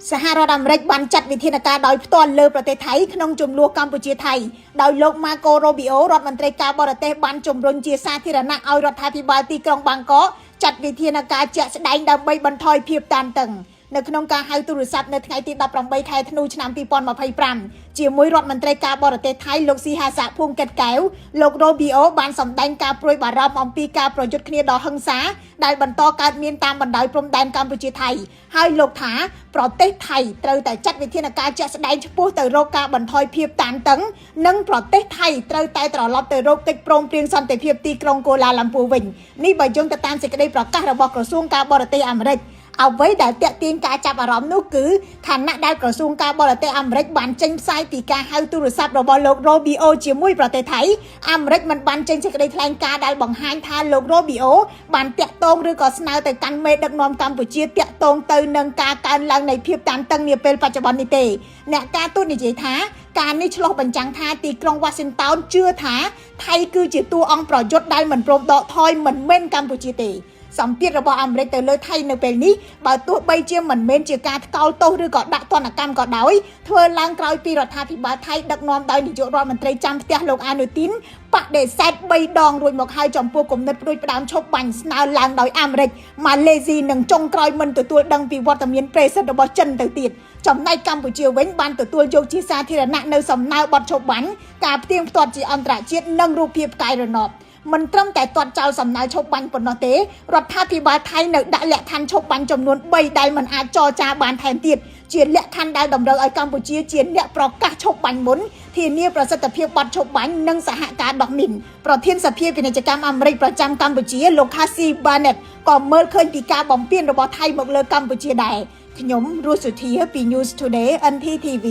សហរដ្ឋអាមេរិកបានចាត់វិធានការដោយផ្ទាល់លើប្រទេសថៃក្នុងជំនួសកម្ពុជាថៃដោយលោក Marco Rubio រដ្ឋមន្ត្រីការបរទេសបានជំរុញជាសាធារណៈឲ្យរដ្ឋាភិបាលទីក្រុងបាងកកចាត់វិធានការជាក់ស្ដែងដើម្បីបន្ថយភាពតានតឹងនៅក្នុងការហៅទូរស័ព្ទនៅថ្ងៃទី18ខែធ្នូឆ្នាំ2025ជាមួយរដ្ឋមន្ត្រីការបរទេសថៃលោកស៊ីហាសាភូមិកិតកែវលោក Rubio បានសម្ដែងការព្រួយបារម្ភអំពីការប្រយុទ្ធគ្នាដ៏ហិង្សាដែលបន្តកើតមានតាមបណ្ដោយព្រំដែនកម្ពុជាថៃហើយលោកថាប្រទេសថៃត្រូវតែចាត់វិធានការជាក់ស្ដែងឆ្ពោះទៅរកការបន្ថយភាពតានតឹងនិងប្រទេសថៃត្រូវតែត្រឡប់ទៅរកកិច្ចព្រមព្រៀងសន្តិភាពទីក្រុងកូឡាឡាំពូវិញនេះបើយោងទៅតាមសេចក្តីប្រកាសរបស់ក្រសួងការបរទេសអាមេរិកអ្វីដែលតាក់ទាញការចាប់អារម្មណ៍នោះគឺខណៈដែលក្រសួងការបរទេសអាមេរិកបានចេញផ្សាយពីការហៅទូរស័ព្ទរបស់លោក Rubio ជាមួយប្រទេសថៃអាមេរិកមិនបានចេញសេចក្តីថ្លែងការណ៍ដែលបង្ហាញថាលោក Rubio បានតាក់ទងឬក៏ស្នើទៅកាន់មេដឹកនាំកម្ពុជាតាក់ទងទៅនឹងការកើនឡើងនៃភាពតានតឹងនាពេលបច្ចុប្បន្ននេះទេអ្នកការទូតនិយាយថាការនេះឆ្លុះបញ្ចាំងថាទីក្រុង Washington ជឿថាថៃគឺជាតួអង្គប្រយុទ្ធដែលមិនព្រមដកថយមិនមែនកម្ពុជាទេសម្ពាធរបស់អាមេរិកទៅលើថៃនៅពេលនេះបើទោះបីជាមិនមែនជាការថ្កោលទោសឬក៏ដាក់ទណ្ឌកម្មក៏ដោយធ្វើឡើងក្រោយពីរដ្ឋាភិបាលថៃដឹកនាំដោយនាយករដ្ឋមន្ត្រីចាំផ្ទះលោកអនុទីនបដិសេធ3ដងរួចមកហើយចំពោះគំនិតព្រួយផ្ដើមឈប់បាញ់ស្នើឡើងដោយអាមេរិកម៉ាឡេស៊ីនិងចុងក្រោយមិនទទួលដឹងពីវត្តមានប្រេសិតរបស់ចិនទៅទៀតចំណែកកម្ពុជាវិញបានទទួលយកជាសាធារណៈនៅសំណើបទឈប់បាញ់ការផ្ទៀងផ្ទាត់ជាអន្តរជាតិនិងរូបភាពផ្កាយរណបមិនត្រឹមតែទាត់ចោលសំណើឈប់បាញ់ប៉ុណ្ណោះទេរដ្ឋាភិបាលថៃនៅដាក់លក្ខខណ្ឌឈប់បាញ់ចំនួន3ដែលមិនអាចចរចាបានថែមទៀតជាលក្ខខណ្ឌដែលតម្រូវឲ្យកម្ពុជាជាអ្នកប្រកាសឈប់បាញ់មុនធានាប្រសិទ្ធភាពបទឈប់បាញ់និងសហការដោះមីនប្រធានសភាពាណិជ្ជកម្មអាមេរិកប្រចាំកម្ពុជាលោក Cassie Barnett ក៏មើលឃើញពីការបំពានរបស់ថៃមកលើកម្ពុជាដែរខ្ញុំរស់សុធាពី News Today NTTV